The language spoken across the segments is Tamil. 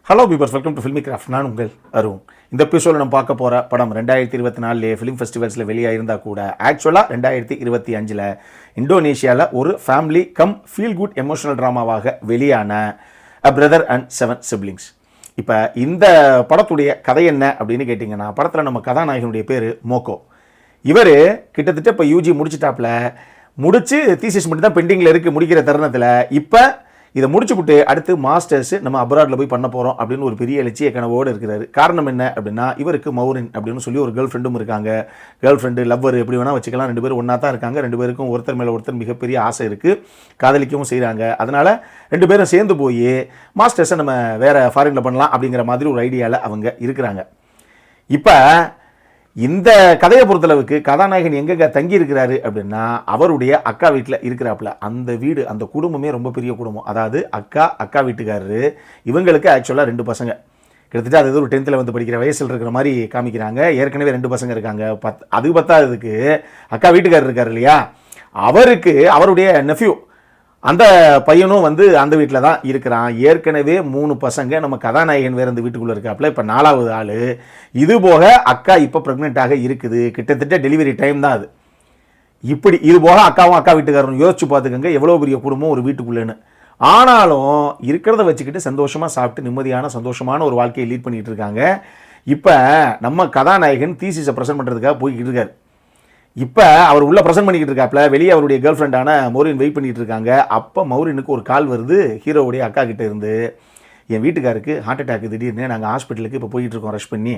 Hello பீபர்ஸ், welcome to filmi craft. நான் உங்கள் அருண். இந்த எபிசோட நம்ம பார்க்க போகிற படம் 2024 ஃபிலிம் ஃபெஸ்டிவல்ஸில் வெளியாயிருந்தால் கூட ஆக்சுவலாக 2025 இந்தோனேஷியாவில் ஒரு family come feel good emotional ட்ராமாவாக வெளியான அ பிரதர் அண்ட் 7 சிப்லிங்ஸ். இப்போ இந்த படத்துடைய கதை என்ன அப்படின்னு கேட்டிங்கன்னா, படத்தில் நம்ம கதாநாயகனுடைய பேர் மோக்கோ. இவர் கிட்டத்தட்ட இப்போ யூஜி முடிச்சு தீசிஸ் மட்டும் தான் பெண்டிங்கில் இருக்குது. முடிக்கிற தருணத்தில் இப்போ இதை முடிச்சுக்கிட்டு அடுத்து மாஸ்டர்ஸ் நம்ம அப்ராடில் போய் பண்ண போகிறோம் அப்படின்னு ஒரு பெரிய இலட்சிய கனவோடு இருக்கிறாரு. காரணம் என்ன அப்படின்னா, இவருக்கு மௌரின் அப்படின்னு சொல்லி ஒரு கேர்ள் ஃப்ரெண்டும் இருக்காங்க. கேர்ள் ஃப்ரெண்டு லவ்வர் எப்படி வேணால் வச்சுக்கலாம். 2 பேரும் ஒன்றா தான் இருக்காங்க. 2 பேருக்கும் ஒருத்தர் மேலே ஒருத்தர் மிகப்பெரிய ஆசை இருக்குது. காதலிக்கவும் செய்கிறாங்க. அதனால் 2 பேரும் சேர்ந்து போய் மாஸ்டர்ஸை நம்ம வேறு ஃபாரினில் பண்ணலாம் அப்படிங்கிற மாதிரி ஒரு ஐடியாவில் அவங்க இருக்கிறாங்க. இப்போ இந்த கதையை பொறுத்தளவுக்கு கதாநாயகன் எங்கெங்க தங்கி இருக்கிறாரு அப்படின்னா, அவருடைய அக்கா வீட்டில் இருக்கிறாப்புல. அந்த வீடு, அந்த குடும்பமே ரொம்ப பெரிய குடும்பம். அதாவது அக்கா வீட்டுக்காரரு. இவங்களுக்கு ஆக்சுவலாக 2 பசங்க. கிட்டத்தட்ட அது ஒரு 10th வந்து படிக்கிற வயசில் இருக்கிற மாதிரி காமிக்கிறாங்க. ஏற்கனவே 2 பசங்க இருக்காங்க. அது பத்தாததுக்கு அக்கா வீட்டுக்காரர் இருக்கார் இல்லையா, அவருக்கு அவருடைய நெஃப்யூ அந்த பையனும் அந்த வீட்டில் தான் இருக்கிறான். ஏற்கனவே 3 பசங்க. நம்ம கதாநாயகன் வேறு இந்த வீட்டுக்குள்ளே இருக்காப்புல. இப்போ 4வது ஆள். இது போக அக்கா இப்போ ப்ரெக்னெண்ட்டாக இருக்குது. கிட்டத்தட்ட டெலிவரி டைம் தான் அது. இப்படி இது போக அக்காவும் அக்கா வீட்டுக்காரரும் யோசிச்சு பார்த்துக்கோங்க எவ்வளோ பெரிய குடும்பம் ஒரு வீட்டுக்குள்ளேன்னு. ஆனாலும் இருக்கிறத வச்சுக்கிட்டு சந்தோஷமாக சாப்பிட்டு நிம்மதியான சந்தோஷமான ஒரு வாழ்க்கையை லீட் பண்ணிகிட்டு இருக்காங்க. இப்போ நம்ம கதாநாயகன் தீசிஸை ப்ரெசென்ட் பண்ணுறதுக்காக போய்கிட்டு இருக்காரு. இப்போ அவர் உள்ளே ப்ரெசென்ட் பண்ணிக்கிட்டு இருக்காப்புல. வெளியே அவருடைய கேர்ள் ஃப்ரெண்டான மௌரின் வெயிட் பண்ணிகிட்டு இருக்காங்க. அப்போ மௌரினுக்கு ஒரு கால் வருது ஹீரோவுடைய அக்கா கிட்டே இருந்து. என் வீட்டுக்காருக்கு ஹார்ட் அட்டாக் திடீர்னு, நாங்கள் ஹாஸ்பிட்டலுக்கு இப்போ போயிட்டுருக்கோம் ரஷ் பண்ணி,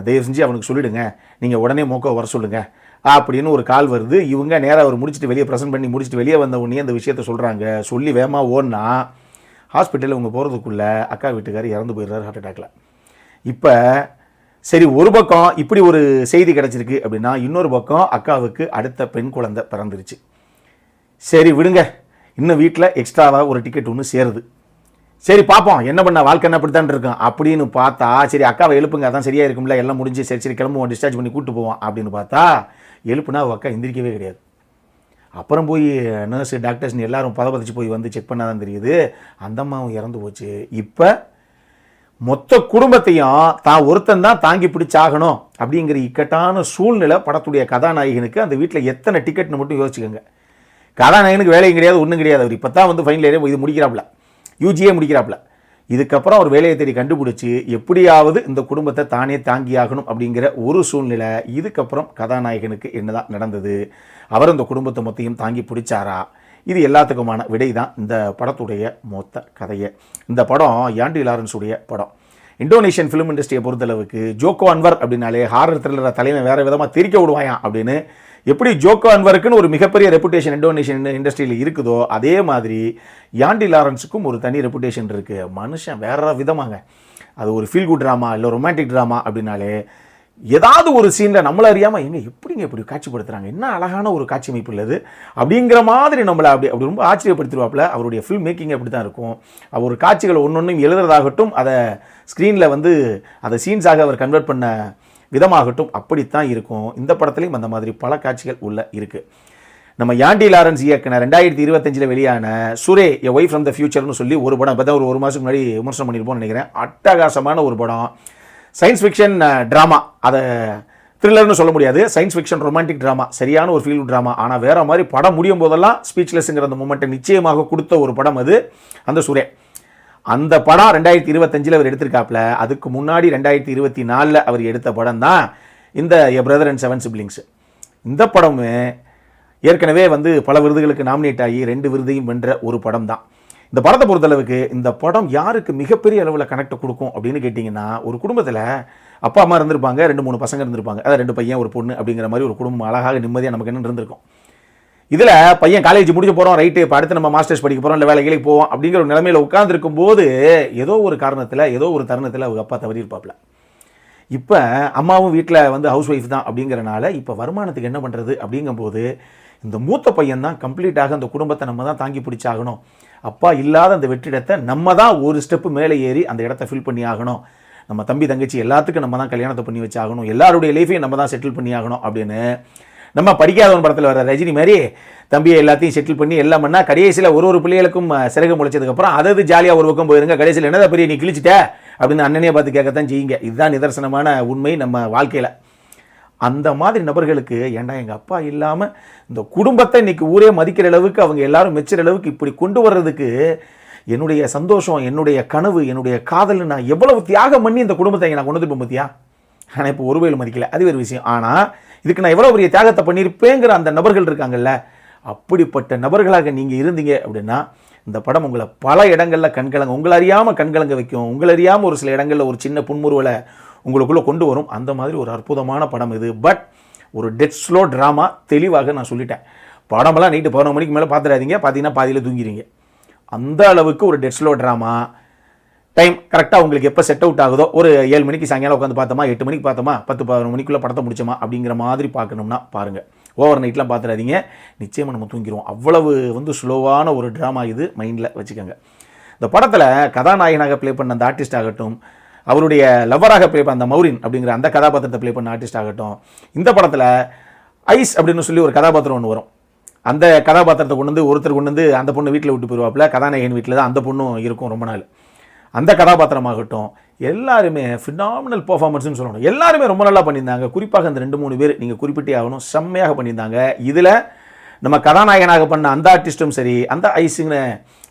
தயவு செஞ்சு அவனுக்கு சொல்லிவிடுங்க, நீங்கள் உடனே மோக்கோ வர சொல்லுங்கள் அப்படின்னு ஒரு கால் வருது. இவங்க நேராக அவர் முடிச்சுட்டு வெளியே ப்ரெசென்ட் பண்ணி முடிச்சுட்டு வெளியே வந்த உடனே அந்த விஷயத்த சொல்கிறாங்க. சொல்லி வேகமாக ஓடனா ஹாஸ்பிட்டலில் இவங்க போகிறதுக்குள்ளே அக்கா வீட்டுக்காரர் இறந்து போயிடுறாரு ஹார்ட் அட்டாக்கில். இப்போ சரி, ஒரு பக்கம் இப்படி ஒரு செய்தி கிடச்சிருக்கு அப்படின்னா, இன்னொரு பக்கம் அக்காவுக்கு அடுத்த பெண் குழந்தை பிறந்துருச்சு. சரி விடுங்க, இன்னும் வீட்டில் எக்ஸ்ட்ராவாக ஒரு டிக்கெட் ஒன்று சேருது. சரி பார்ப்போம் என்ன பண்ண, வாழ்க்கை என்ன அப்படித்தான் இருக்கும் அப்படின்னு பார்த்தா, சரி அக்காவை எழுப்புங்க, அதான் சரியாக இருக்கும்ல, எல்லாம் முடிஞ்சு சரி கிளம்புவோம், டிஸ்சார்ஜ் பண்ணி கூப்பிட்டு போவோம் அப்படின்னு பார்த்தா, எழுப்புனா அக்கா எந்திரிக்கவே கிடையாது. அப்புறம் போய் நர்ஸு டாக்டர்ஸ்னு எல்லாரும் பதப்பதிச்சு போய் செக் பண்ணாதான் தெரியுது அந்த அம்மாவும் இறந்து போச்சு. இப்போ மொத்த குடும்பத்தையும் தான் ஒருத்தன் தான் தாங்கி பிடிச்சாகணும் அப்படிங்கிற இக்கட்டான சூழ்நிலை படத்துடைய கதாநாயகனுக்கு. அந்த வீட்டில் எத்தனை டிக்கெட்னு மட்டும் யோசிச்சுக்கோங்க. கதாநாயகனுக்கு வேலையும் கிடையாது, ஒன்றும் கிடையாது. அவர் இப்போ தான் ஃபைனல் இயரே இது முடிக்கிறாப்புல, யூஜியே முடிக்கிறாப்புல. இதுக்கப்புறம் அவர் வேலையை தேடி கண்டுபிடிச்சி எப்படியாவது இந்த குடும்பத்தை தானே தாங்கி ஆகணும் அப்படிங்கிற ஒரு சூழ்நிலை. இதுக்கப்புறம் கதாநாயகனுக்கு என்னதான் நடந்தது, அவர் இந்த குடும்பத்தை மொத்தையும் தாங்கி பிடிச்சாரா, இது எல்லாத்துக்குமான விடை தான் இந்த படத்துடைய மொத்த கதையை. இந்த படம் யாண்டி லாரன்ஸுடைய படம். இந்தோனேஷியன் ஃபிலிம் இண்டஸ்ட்ரியை பொறுத்தளவுக்கு ஜோக்கோ அன்வர் அப்படின்னாலே ஹாரர் த்ரில்லரை தலைமை வேறு விதமாக திரிக்க விடுவாயான் அப்படின்னு எப்படி ஜோக்கோ அன்வருக்குன்னு ஒரு மிகப்பெரிய ரெப்புடேஷன் இந்தோனேஷியன் இண்டஸ்ட்ரியில் இருக்குதோ, அதே மாதிரி யாண்டி லாரன்ஸுக்கும் ஒரு தனி ரெப்புடேஷன் இருக்குது. மனுஷன் வேற விதமாங்க. அது ஒரு ஃபீல் குட் ட்ராமா இல்லை ரொமான்டிக் ட்ராமா அப்படின்னாலே ஏதாவது ஒரு சீனில் நம்மளை அறியாமல் எப்படிங்க இப்படி காட்சிப்படுத்துகிறாங்க, என்ன அழகான ஒரு காட்சி அமைப்பு இல்லது அப்படிங்கிற மாதிரி நம்மளை அப்படி ரொம்ப ஆச்சரியப்படுத்திடுவாப்பில். அவருடைய ஃபில்ம் மேக்கிங் அப்படி தான் இருக்கும். அவர் காட்சிகளை ஒன்றொன்றும் எழுதுறதாகட்டும், அதை ஸ்க்ரீனில் அதை சீன்ஸாக அவர் கன்வெர்ட் பண்ண விதமாகட்டும் அப்படித்தான் இருக்கும். இந்த படத்துலையும் அந்த மாதிரி பல காட்சிகள் உள்ள இருக்குது. நம்ம யாண்டி லாரன்ஸ் இயக்குன 2025 வெளியான சுரே எ ஒய்ஃப் ஃப்ரம் த ஃபியூச்சர்னு சொல்லி ஒரு படம் இப்போ தான் ஒரு மாதத்துக்கு முன்னாடி விமர்சனம் பண்ணியிருப்போம்னு நினைக்கிறேன். அட்டகாசமான ஒரு படம். சயின்ஸ் ஃபிக்ஷன் ட்ராமா, அதை த்ரில்லர்னு சொல்ல முடியாது, சயின்ஸ் ஃபிக்ஷன் ரொமான்டிக் ட்ராமா, சரியான ஒரு ஃபீல் ட்ராமா. ஆனால் வேறு மாதிரி படம் முடியும் போதெல்லாம் ஸ்பீச்லெஸ்ங்கிற அந்த மூமெண்ட்டை நிச்சயமாக கொடுத்த ஒரு படம் அது அந்த சுரே. அந்த படம் 2025 அவர் எடுத்திருக்காப்புல. அதுக்கு முன்னாடி 2024 அவர் எடுத்த படம் தான் இந்த எ பிரதர் அண்ட் 7 சிப்லிங்ஸ். இந்த படமே ஏற்கனவே பல விருதுகளுக்கு நாமினேட் ஆகி 2 விருதையும் வென்ற ஒரு படம் தான். இந்த படத்தை பொறுத்தளவுக்கு இந்த படம் யாருக்கு மிகப்பெரிய அளவில் கனெக்ட் கொடுக்கும் அப்படின்னு கேட்டிங்கன்னா, ஒரு குடும்பத்தில் அப்பா அம்மா இருந்திருப்பாங்க, 2-3 பசங்க இருந்திருப்பாங்க, அதாவது 2 பையன் ஒரு பொண்ணு அப்படிங்கிற மாதிரி ஒரு குடும்பம் அழகாக நிம்மதியாக நமக்கு என்ன இருந்திருக்கும். இதில் பையன் காலேஜ் முடிச்சு போகிறோம், ரைட்டு, இப்போ அடுத்து நம்ம மாஸ்டர்ஸ் படிக்க போகிறோம், இல்லை வேலைக்கு போவோம் அப்படிங்கிற ஒரு நிலைமையில் உட்கார்ந்துருக்கும் போது ஏதோ ஒரு காரணத்தில் ஏதோ ஒரு தருணத்தில் அவங்க அப்பா தவறி இருப்பாப்புல. இப்போ அம்மாவும் வீட்டில் ஹவுஸ் ஒய்ஃப் தான் அப்படிங்கிறனால இப்போ வருமானத்துக்கு என்ன பண்ணுறது அப்படிங்கும்போது இந்த மூத்த பையன் தான் கம்ப்ளீட்டாக அந்த குடும்பத்தை நம்ம தான் தாங்கி பிடிச்சாகணும். அப்பா இல்லாத அந்த வெற்றிடத்தை நம்ம தான் ஒரு ஸ்டெப்பு மேலே ஏறி அந்த இடத்த ஃபில் பண்ணி ஆகணும். நம்ம தம்பி தங்கச்சி எல்லாத்துக்கும் நம்ம தான் கல்யாணத்தை பண்ணி வச்சாகணும், எல்லாருடைய லைஃபையும் நம்ம தான் செட்டில் பண்ணி ஆகணும் அப்படின்னு நம்ம படிக்காதவன் படத்தில் வர ரஜினி மாதிரி தம்பியை எல்லாத்தையும் செட்டில் பண்ணி எல்லாம் பண்ணால் கடைசியில் ஒரு பிள்ளைகளுக்கும் சிறகு முளைச்சதுக்கப்புறம் அதாவது ஜாலியாக ஒரு பக்கம் போயிருங்க. கடைசியில் என்னதான் பெரிய நீ கிழிச்சிட்ட அப்படின்னு அண்ணனே பார்த்து கேட்கத்தான் செய்யுங்க. இதுதான் நிதர்சனமான உண்மை நம்ம வாழ்க்கையில். அந்த மாதிரி நபர்களுக்கு ஏன்டா எங்கள் அப்பா இல்லாமல் இந்த குடும்பத்தை இன்னைக்கு ஊரே மதிக்கிற அளவுக்கு, அவங்க எல்லாரும் மெச்சுற அளவுக்கு இப்படி கொண்டு வர்றதுக்கு என்னுடைய சந்தோஷம், என்னுடைய கனவு, என்னுடைய காதல், நான் எவ்வளவு தியாகம் பண்ணி இந்த குடும்பத்தை நான் கொண்டு வந்து பார்த்தியா, ஆனால் இப்போ ஒரு வேலை மதிக்கல, அது வேறு விஷயம். ஆனால் இதுக்கு நான் எவ்வளோ பெரிய தியாகத்தை பண்ணியிருப்பேங்கிற அந்த நபர்கள் இருக்காங்கல்ல, அப்படிப்பட்ட நபர்களாக நீங்கள் இருந்தீங்க அப்படின்னா இந்த படம் உங்களை பல இடங்களில் கண்கலங்க, உங்களை அறியாமல் கண்கலங்க வைக்கும், உங்களை அறியாமல் ஒரு சில இடங்களில் ஒரு சின்ன புன்முறுவலை உங்களுக்குள்ளே கொண்டு வரும். அந்த மாதிரி ஒரு அற்புதமான படம் இது. பட் ஒரு டெட் ஸ்லோ ட்ராமா, தெளிவாக நான் சொல்லிட்டேன். படமெல்லாம் நைட்டு 11 மணிக்கு மேலே பார்த்துடாதீங்க, பார்த்தீங்கன்னா பாதியில் தூங்கிடுங்க. அந்த அளவுக்கு ஒரு டெட் ஸ்லோ ட்ராமா. டைம் கரெக்டாக உங்களுக்கு எப்போ செட் அவுட் ஆகுதோ, ஒரு 7 மணிக்கு சாயங்காலம் உட்காந்து பார்த்தோமா, 8 மணிக்கு பார்த்தோமா, 10-11 மணிக்குள்ளே படத்தை முடிச்சோமா அப்படிங்கிற மாதிரி பார்க்கணும்னா பாருங்கள். ஓவர் நைட்லாம் பார்த்துடாதீங்க, நிச்சயமாக நம்ம தூங்கிடுவோம். அவ்வளவு ஸ்லோவான ஒரு ட்ராமா இது, மைண்டில் வச்சுக்கோங்க. இந்த படத்தில் கதாநாயகனாக ப்ளே பண்ண அந்த ஆர்டிஸ்ட் ஆகட்டும், அவருடைய லவ்வராக ப்ளே பண்ண அந்த மௌரின் அப்படிங்கிற அந்த கதாபாத்திரத்தை ப்ளே பண்ண ஆர்டிஸ்ட் ஆகட்டும், இந்த படத்தில் ஐஸ் அப்படின்னு சொல்லி ஒரு கதாபாத்திரம் ஒன்று வரும். அந்த கதாபாத்திரத்தை ஒருத்தர் கொண்டு வந்து அந்த பொண்ணு வீட்டில் விட்டு போயிடுவாப்புல. கதாநாயகன் வீட்டில் தான் அந்த பொண்ணும் இருக்கும் ரொம்ப நாள். அந்த கதாபாத்திரமாகட்டும் எல்லாருமே ஃபினாமினல் பெர்ஃபார்மன்ஸ்னு சொல்லணும். எல்லாருமே ரொம்ப நல்லா பண்ணியிருந்தாங்க. குறிப்பாக அந்த 2-3 பேர் நீங்கள் குறிப்பிட்டே ஆகணும், செம்மையாக பண்ணியிருந்தாங்க. இதில் நம்ம கதாநாயகனாக பண்ண அந்த ஆர்டிஸ்ட்டும் சரி, அந்த ஐஸுங்கிற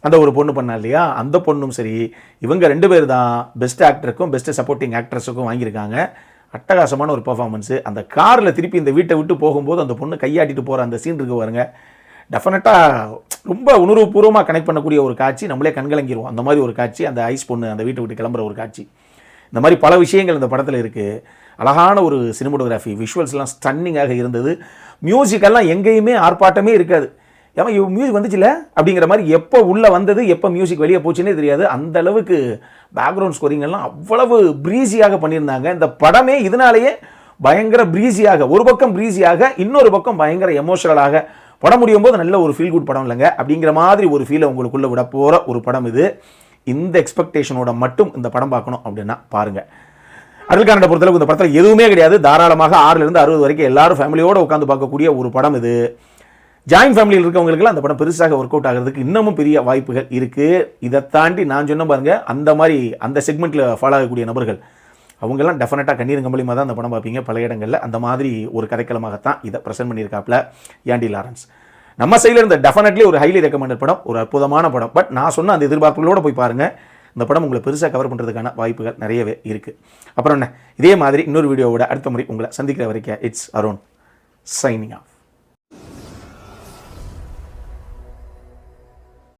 அந்த ஒரு பொண்ணு பண்ணா இல்லையா, அந்த பொண்ணும் சரி, இவங்க 2 பேர் தான் பெஸ்ட் ஆக்டருக்கும் பெஸ்ட் சப்போர்ட்டிங் ஆக்ட்ரஸுக்கும் வாங்கியிருக்காங்க. அட்டகாசமான ஒரு பெர்ஃபார்மன்ஸு. அந்த காரில் திருப்பி இந்த வீட்டை விட்டு போகும்போது அந்த பொண்ணு கையாட்டிட்டு போகிற அந்த சீன் இருக்கு பாருங்க, டெஃபினட்டாக ரொம்ப உணர்வுபூர்வமாக கனெக்ட் பண்ணக்கூடிய ஒரு காட்சி. நம்மளே கண்கலங்கிடுவோம் அந்த மாதிரி ஒரு காட்சி. அந்த ஐஸ் பொண்ணு அந்த வீட்டை விட்டு கிளம்புற ஒரு காட்சி. இந்த மாதிரி பல விஷயங்கள் இந்த படத்தில் இருக்குது. அழகான ஒரு சினிமோட்டோகிராஃபி, விஷுவல்ஸ்லாம் ஸ்டன்னிங்காக இருந்தது. மியூசிக்கெல்லாம் எங்கேயுமே ஆர்ப்பாட்டமே இருக்காது. ஏமா இவ் மியூசிக் வந்துச்சுல அப்படிங்கிற மாதிரி, எப்போ உள்ளே வந்தது எப்போ மியூசிக் வெளியே போச்சுன்னே தெரியாது. அந்த அளவுக்கு பேக்ரவுண்ட் ஸ்கோரிங் எல்லாம் அவ்வளவு ப்ரீஸியாக பண்ணியிருந்தாங்க. இந்த படமே இதனாலேயே பயங்கர ப்ரீஸியாக, ஒரு பக்கம் ப்ரீஸியாக, இன்னொரு பக்கம் பயங்கர எமோஷனலாக படம் முடியும் போது நல்ல ஒரு ஃபீல் குட் படம் இல்லைங்க அப்படிங்கிற மாதிரி ஒரு ஃபீலை உங்களுக்குள்ளே விட போகிற ஒரு படம் இது. இந்த எக்ஸ்பெக்டேஷனோட மட்டும் இந்த படம் பார்க்கணும் அப்படின்னா பாருங்கள். அடல்கானடை பொறுத்தளவுக்கு இந்த படத்தில் எதுவுமே கிடையாது. தாராளமாக 6லேருந்து 60 வரைக்கும் எல்லாரும் ஃபேமிலியோடு உட்காந்து பார்க்கக்கூடிய ஒரு படம் இது. ஜாயின்ட் ஃபேமிலியில் இருக்கவங்களுக்குலாம் அந்த படம் பெருசாக ஒர்க் அவுட் ஆகிறதுக்கு இன்னமும் பெரிய வாய்ப்புகள் இருக்குது. இதை தாண்டி நான் சொன்ன பாருங்கள், அந்த மாதிரி அந்த செக்மெண்ட்டில் ஃபாலோ ஆகக்கூடிய நபர்கள் அவங்கெல்லாம் டெஃபினட்டாக கண்ணீர் கம்பளியமாக தான் அந்த படம் பார்ப்பீங்க பல இடங்களில். அந்த மாதிரி ஒரு கதைக்களமாகத்தான் இதை ப்ரெசென்ட் பண்ணியிருக்காப்புல ஆண்டி லாரன்ஸ். நம்ம சைடில் இருந்த டெஃபினெட்லி ஒரு ஹைலி ரெக்கமெண்டட் படம், ஒரு அற்புதமான படம். பட் நான் சொன்ன அந்த எதிர்பார்ப்புகளோடு போய் பாருங்கள். இந்த படம் உங்களை பெருசாக கவர் பண்ணுறதுக்கான வாய்ப்புகள் நிறையவே இருக்குது. அப்புறம் என்ன, இதே மாதிரி இன்னொரு வீடியோவோட அடுத்த முறை உங்களை சந்திக்கிற வரைக்கும் இட்ஸ் அருண் சைனிங் ஆஃப்.